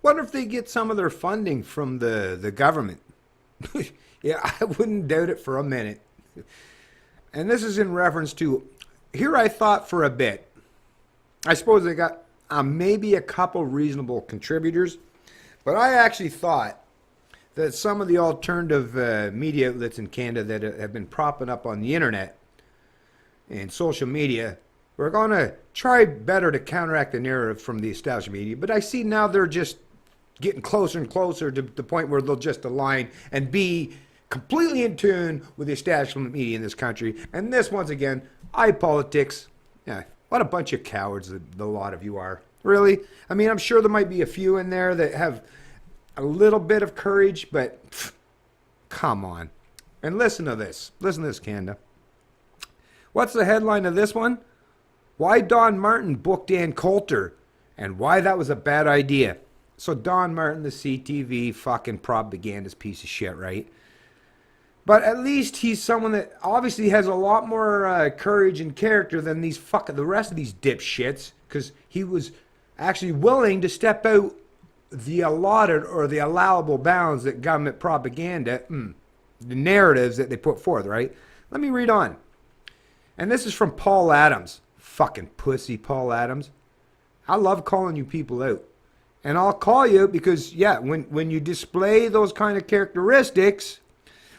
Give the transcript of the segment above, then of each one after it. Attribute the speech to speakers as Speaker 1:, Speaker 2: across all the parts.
Speaker 1: wonder if they get some of their funding from the government. Yeah, I wouldn't doubt it for a minute. And this is in reference to, here I thought for a bit. I suppose they got maybe a couple reasonable contributors, but I actually thought that some of the alternative media outlets in Canada that have been propping up on the internet and social media were going to try better to counteract the narrative from the established media. But I see now they're just getting closer and closer to the point where they'll just align and be completely in tune with the establishment media in this country. And this, once again, politics. Yeah, what a bunch of cowards the lot of you are. Really? I mean, I'm sure there might be a few in there that have a little bit of courage, but pff, come on. And listen to this. Listen to this, Canada. What's the headline of this one? Why Don Martin booked Ann Coulter and why that was a bad idea. So Don Martin, the CTV fucking propagandist piece of shit, right? But at least he's someone that obviously has a lot more courage and character than the rest of these dipshits, because he was actually willing to step out the allotted or the allowable bounds that government propaganda, the narratives that they put forth, right? Let me read on. And this is from Paul Adams. Fucking pussy, Paul Adams. I love calling you people out. And I'll call you because, yeah, when you display those kind of characteristics,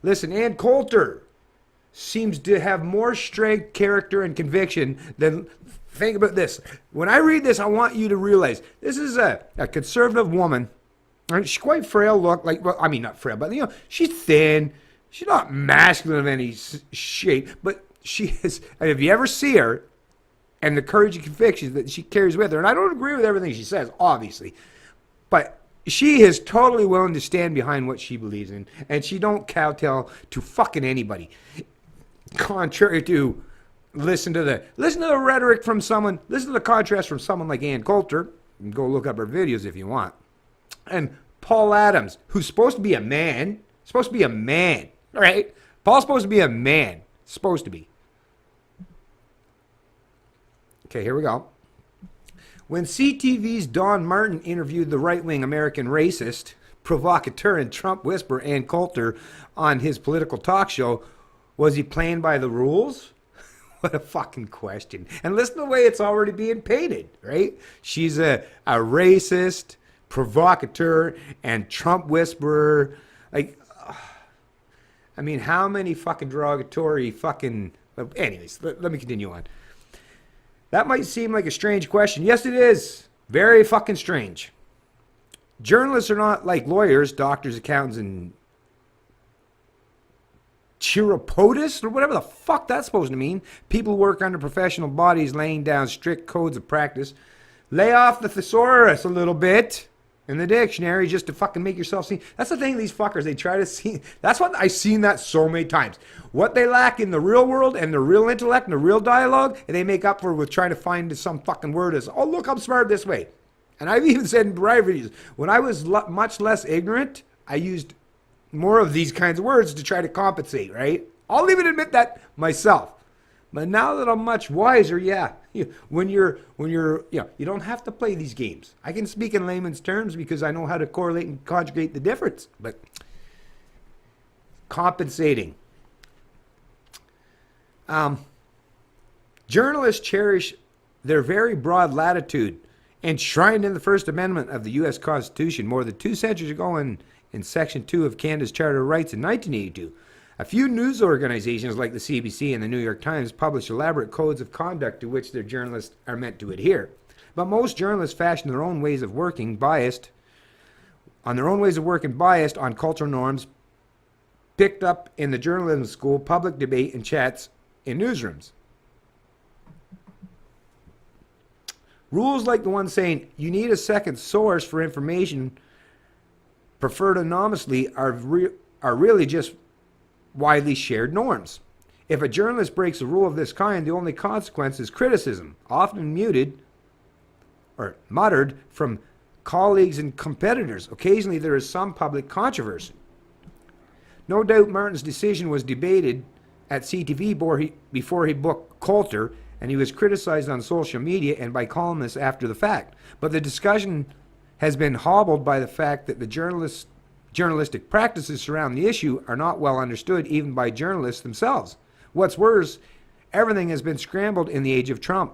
Speaker 1: listen, Ann Coulter seems to have more strength, character, and conviction than... Think about this. When I read this, I want you to realize this is a conservative woman. And she's quite frail look. Like, well, I mean, not frail, but, you know, she's thin. She's not masculine of any shape. But she is... And if you ever see her and the courage and conviction that she carries with her, and I don't agree with everything she says, obviously, but she is totally willing to stand behind what she believes in, and she don't kowtow to fucking anybody. Contrary to listen to the rhetoric from someone, listen to the contrast from someone like Ann Coulter, and go look up her videos if you want, and Paul Adams, who's supposed to be a man, right? Paul's supposed to be a man, supposed to be. Okay, here we go. When CTV's Don Martin interviewed the right-wing American racist, provocateur, and Trump whisperer Ann Coulter on his political talk show, was he playing by the rules? What a fucking question. And listen to the way it's already being painted, right? She's a racist, provocateur, and Trump whisperer. Like, I mean, how many fucking derogatory fucking... Anyways, let me continue on. That might seem like a strange question. Yes, it is. Very fucking strange. Journalists are not like lawyers, doctors, accountants, and chiropodists, or whatever the fuck that's supposed to mean. People who work under professional bodies laying down strict codes of practice. Lay off the thesaurus a little bit in the dictionary just to fucking make yourself see. That's the thing, these fuckers, they try to see. That's what I've seen that so many times. What they lack in the real world and the real intellect and the real dialogue, and they make up for with trying to find some fucking word as, oh, look, I'm smart this way. And I've even said in prior videos, when I was much less ignorant, I used more of these kinds of words to try to compensate, right? I'll even admit that myself. But now that I'm much wiser, yeah, when you're, you don't have to play these games. I can speak in layman's terms because I know how to correlate and conjugate the difference. But compensating. Journalists cherish their very broad latitude enshrined in the First Amendment of the U.S. Constitution more than 2 centuries ago in Section 2 of Canada's Charter of Rights in 1982. A few news organizations like the CBC and the New York Times publish elaborate codes of conduct to which their journalists are meant to adhere. But most journalists fashion their own ways of working biased on cultural norms picked up in the journalism school, public debate, and chats in newsrooms. Rules like the one saying you need a second source for information preferred anonymously are really just widely shared norms. If a journalist breaks a rule of this kind, the only consequence is criticism, often muted or muttered from colleagues and competitors. Occasionally there is some public controversy. No doubt Martin's decision was debated at CTV before he booked Coulter, and he was criticized on social media and by columnists after the fact. But the discussion has been hobbled by the fact that the journalistic practices surrounding the issue are not well understood even by journalists themselves. What's worse, everything has been scrambled in the age of Trump.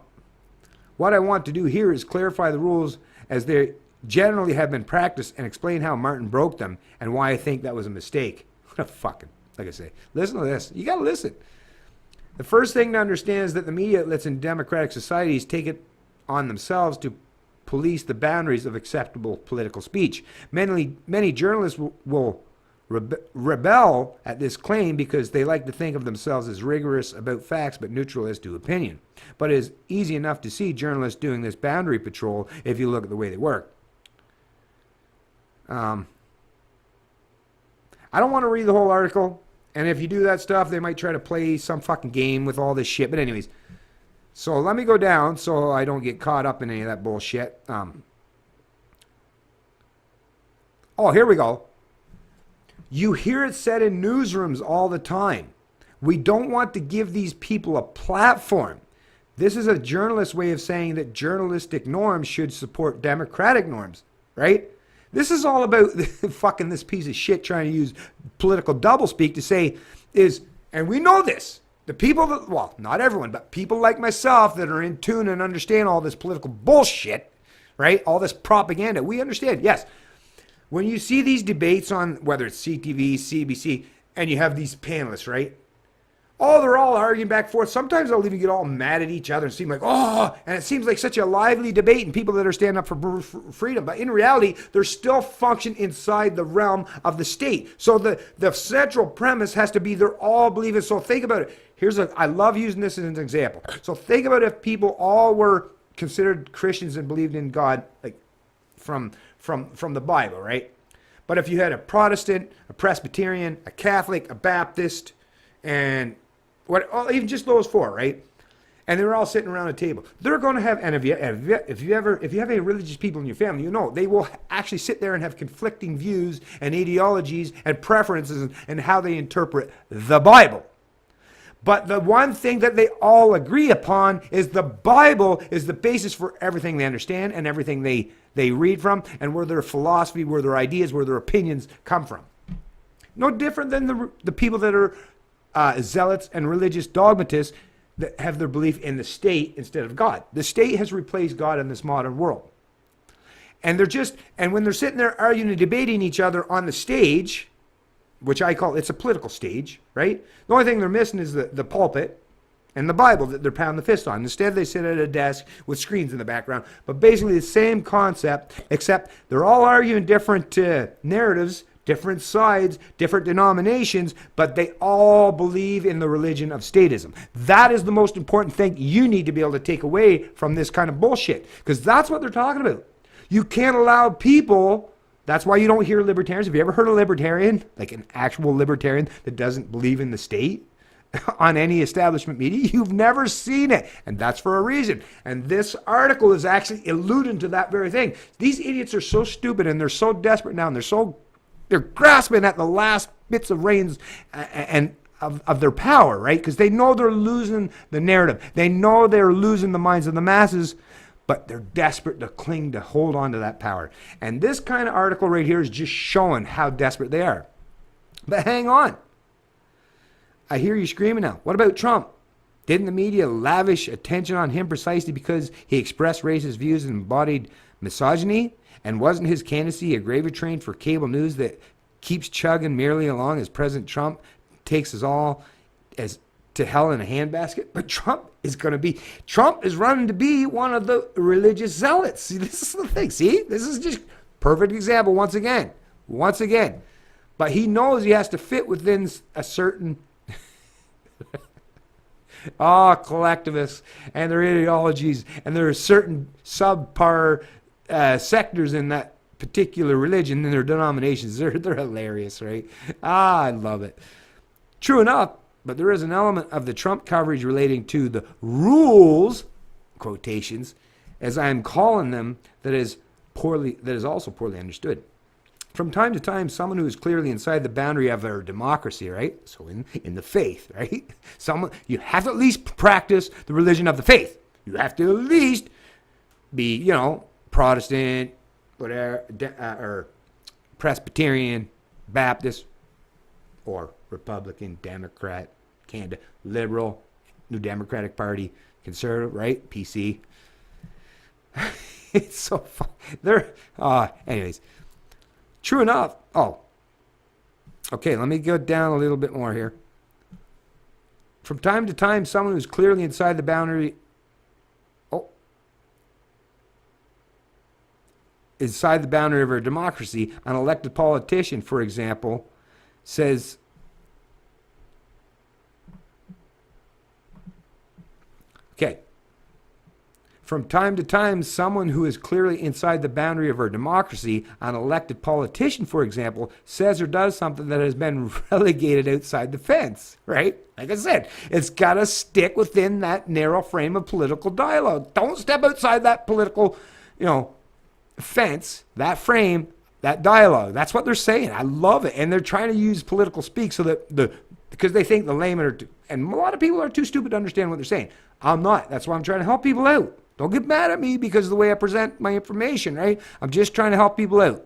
Speaker 1: What I want to do here is clarify the rules as they generally have been practiced and explain how Martin broke them and why I think that was a mistake. What a fucking, like I say, listen to this. You got to listen. The first thing to understand is that the media outlets in democratic societies take it on themselves to police the boundaries of acceptable political speech. Many journalists will rebel at this claim because they like to think of themselves as rigorous about facts but neutral as to opinion. But it is easy enough to see journalists doing this boundary patrol if you look at the way they work. I don't want to read the whole article, and if you do that stuff, they might try to play some fucking game with all this shit. But anyways, so let me go down so I don't get caught up in any of that bullshit. Oh, here we go. You hear it said in newsrooms all the time. We don't want to give these people a platform. This is a journalist's way of saying that journalistic norms should support democratic norms, right? This is all about fucking this piece of shit trying to use political doublespeak to say is, and we know this, the people that, well, not everyone, but people like myself that are in tune and understand all this political bullshit, right? All this propaganda, we understand, yes. When you see these debates on whether it's CTV, CBC, and you have these panelists, right? Oh, they're all arguing back and forth. Sometimes they'll even get all mad at each other and seem like, oh, and it seems like such a lively debate and people that are standing up for freedom. But in reality, they're still function inside the realm of the state. So the central premise has to be they're all believing. So think about it. I love using this as an example. So think about if people all were considered Christians and believed in God, like from the Bible, right? But if you had a Protestant, a Presbyterian, a Catholic, a Baptist, and even just those four, right? And they're all sitting around a table. They're going to have, and if you have any religious people in your family, you know they will actually sit there and have conflicting views and ideologies and preferences and how they interpret the Bible. But the one thing that they all agree upon is the Bible is the basis for everything they understand and everything they read from, and where their philosophy, where their ideas, where their opinions come from. No different than the people that are zealots and religious dogmatists that have their belief in the state instead of God. The state has replaced God in this modern world. And when they're sitting there arguing and debating each other on the stage, which I call, it's a political stage, right? The only thing they're missing is the pulpit and the Bible that they're pounding the fist on. Instead, they sit at a desk with screens in the background. But basically the same concept, except they're all arguing different narratives, different sides, different denominations, but they all believe in the religion of statism. That is the most important thing you need to be able to take away from this kind of bullshit, because that's what they're talking about. You can't allow people, that's why you don't hear libertarians. Have you ever heard a libertarian, like an actual libertarian that doesn't believe in the state on any establishment media? You've never seen it, and that's for a reason. And this article is actually alluding to that very thing. These idiots are so stupid and they're so desperate now, and they're grasping at the last bits of reins and of their power, right? Because they know they're losing the narrative. They know they're losing the minds of the masses, but they're desperate to cling to hold on to that power. And this kind of article right here is just showing how desperate they are. But hang on. I hear you screaming now. What about Trump? Didn't the media lavish attention on him precisely because he expressed racist views and embodied misogyny? And wasn't his candidacy a gravy train for cable news that keeps chugging merely along as President Trump takes us all to hell in a handbasket? But Trump is running to be one of the religious zealots. See, this is the thing. See, this is just perfect example once again. But he knows he has to fit within a certain collectivists and their ideologies, and there are certain subpar sectors in that particular religion and their denominations. They're hilarious, right? I love it. True enough, but there is an element of the Trump coverage relating to the rules, quotations, as I am calling them, that is also poorly understood. From time to time, someone who is clearly inside the boundary of our democracy, right? So in the faith, right? You have to at least practice the religion of the faith. You have to at least be, Protestant, whatever, or Presbyterian, Baptist, or Republican, Democrat, Canada, Liberal, New Democratic Party, Conservative, right? PC. It's so fun. Anyways, true enough. Oh, okay. Let me go down a little bit more here. From time to time, someone who's clearly inside the boundary. Inside the boundary of our democracy, an elected politician, for example, says, okay, from time to time, someone who is clearly inside the boundary of our democracy, an elected politician, for example, says or does something that has been relegated outside the fence, right? Like I said, it's got to stick within that narrow frame of political dialogue. Don't step outside that political, fence, that frame, that dialogue. That's what they're saying. I love it. And they're trying to use political speak so that because they think the laymen are, and a lot of people are too stupid to understand what they're saying. I'm not. That's why I'm trying to help people out. Don't get mad at me because of the way I present my information, right? I'm just trying to help people out.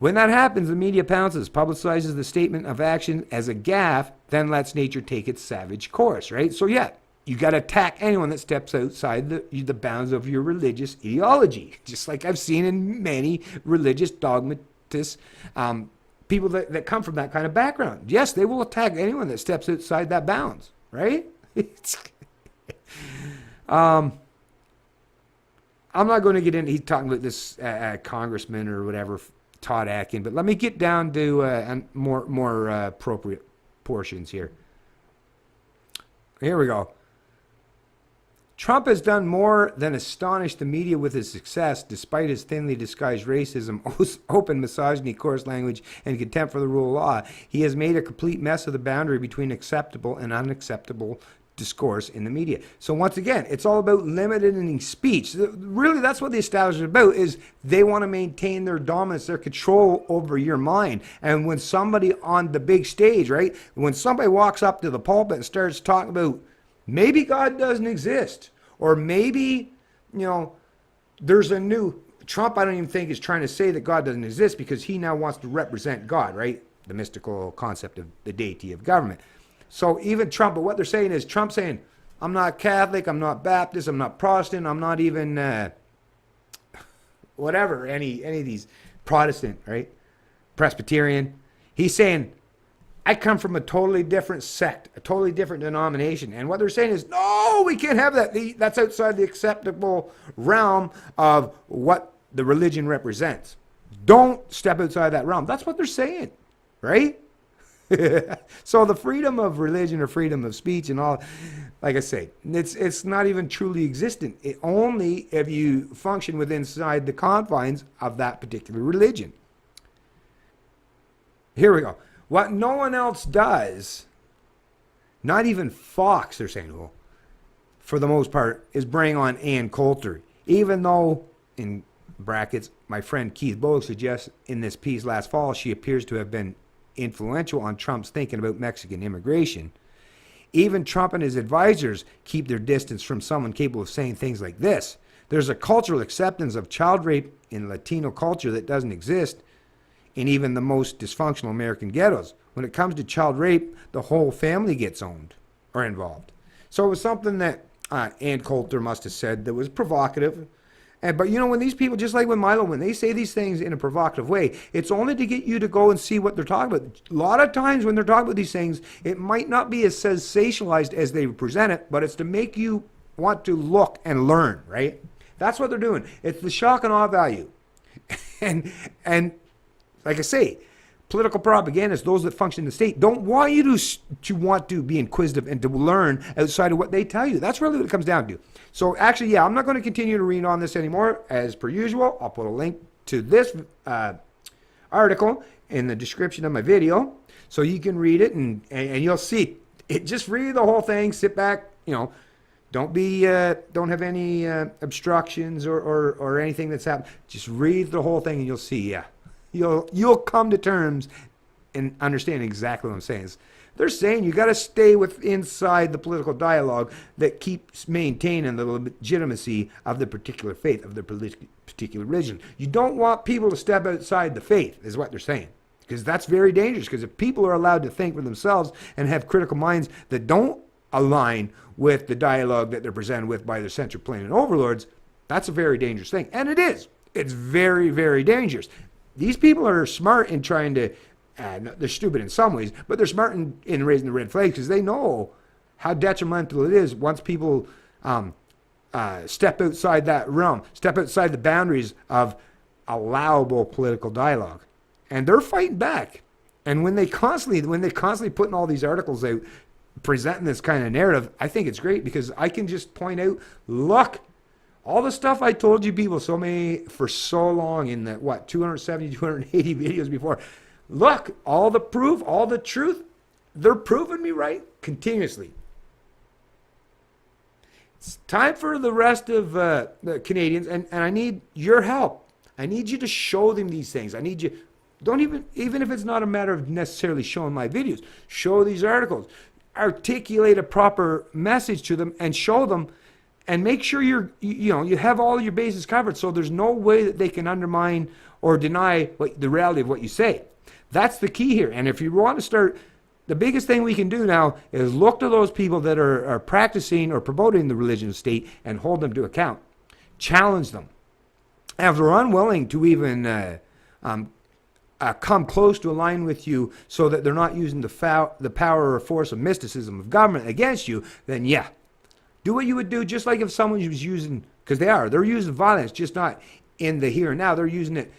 Speaker 1: When that happens, the media pounces, publicizes the statement of action as a gaffe, then lets nature take its savage course, right? So yeah, you got to attack anyone that steps outside the bounds of your religious ideology, just like I've seen in many religious dogmatists, people that come from that kind of background. Yes, they will attack anyone that steps outside that bounds, right? I'm not going to get into, he's talking about this congressman or whatever, Todd Atkin, but let me get down to more appropriate portions here. Here we go. Trump has done more than astonish the media with his success, despite his thinly disguised racism, open misogyny, coarse language, and contempt for the rule of law. He has made a complete mess of the boundary between acceptable and unacceptable discourse in the media. So once again, it's all about limiting speech. Really, that's what the establishment is about, is they want to maintain their dominance, their control over your mind. And when somebody on the big stage, right, when somebody walks up to the pulpit and starts talking about maybe God doesn't exist, or maybe, there's a new, Trump I don't even think is trying to say that God doesn't exist because he now wants to represent God, right? The mystical concept of the deity of government. So even Trump, but what they're saying is Trump saying, I'm not Catholic, I'm not Baptist, I'm not Protestant, I'm not even whatever, any of these Protestant, right? Presbyterian. He's saying, I come from a totally different sect, a totally different denomination. And what they're saying is, no, we can't have that. That's outside the acceptable realm of what the religion represents. Don't step outside that realm. That's what they're saying, right? So the freedom of religion or freedom of speech and all, like I say, it's not even truly existent. Only if you function within inside the confines of that particular religion. Here we go. What no one else does, not even Fox, they're saying, well, for the most part, is bring on Ann Coulter. Even though, in brackets, my friend Keith Bogue suggests in this piece last fall, she appears to have been influential on Trump's thinking about Mexican immigration. Even Trump and his advisors keep their distance from someone capable of saying things like this. There's a cultural acceptance of child rape in Latino culture that doesn't exist in even the most dysfunctional American ghettos. When it comes to child rape, the whole family gets owned or involved. So it was something that Ann Coulter must have said that was provocative. But when these people, just like with Milo, when they say these things in a provocative way, it's only to get you to go and see what they're talking about. A lot of times when they're talking about these things, it might not be as sensationalized as they present it, but it's to make you want to look and learn, right? That's what they're doing. It's the shock and awe value. And like I say, political propagandists, those that function in the state, don't want you to want to be inquisitive and to learn outside of what they tell you. That's really what it comes down to. So actually, yeah, I'm not going to continue to read on this anymore. As per usual, I'll put a link to this article in the description of my video so you can read it and you'll see it. Just read the whole thing, sit back, don't have any obstructions or anything that's happened. Just read the whole thing and you'll see, yeah. You'll come to terms and understand exactly what I'm saying. It's They're saying you got to stay inside the political dialogue that keeps maintaining the legitimacy of the particular faith, of the particular religion. You don't want people to step outside the faith, is what they're saying. Because that's very dangerous. Because if people are allowed to think for themselves and have critical minds that don't align with the dialogue that they're presented with by their central planning overlords, that's a very dangerous thing. And it is. It's very, very dangerous. These people are smart in trying to, they're stupid in some ways, but they're smart in raising the red flag because they know how detrimental it is once people step outside that realm, step outside the boundaries of allowable political dialogue. And they're fighting back. And when they constantly putting all these articles out, presenting this kind of narrative, I think it's great because I can just point out, look, all the stuff I told you people for so long in the, 270, 280 videos before, look, all the proof, all the truth, they're proving me right continuously. It's time for the rest of the Canadians, and I need your help. I need you to show them these things. I need you, don't even if it's not a matter of necessarily showing my videos, show these articles. Articulate a proper message to them and show them, and make sure you have all your bases covered so there's no way that they can undermine or deny the reality of what you say. That's the key here. And if you want to start, the biggest thing we can do now is look to those people that are practicing or promoting the religion of state and hold them to account. Challenge them. And if they're unwilling to even come close to align with you so that they're not using the power or force of mysticism of government against you, then yeah, do what you would do, just like if someone was using, because they're using violence, just not in the here and now. They're using it,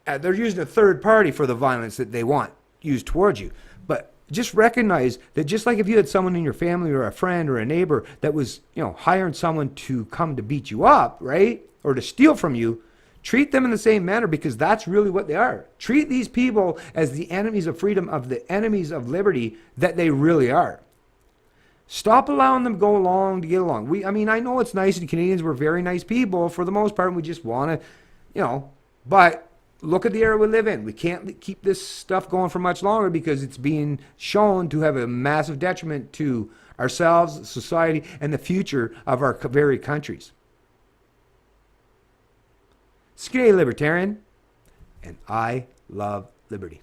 Speaker 1: they're using a third party for the violence that they want used towards you. But just recognize that just like if you had someone in your family or a friend or a neighbor that was, hiring someone to come to beat you up, right? Or to steal from you, treat them in the same manner, because that's really what they are. Treat these people as the enemies of freedom, of the enemies of liberty that they really are. Stop allowing them go along to get along. I know it's nice, and Canadians, we're very nice people for the most part, and we just want to, but look at the era we live in. We can't keep this stuff going for much longer because it's being shown to have a massive detriment to ourselves, society, and the future of our very countries. G'day, Libertarian, and I love liberty.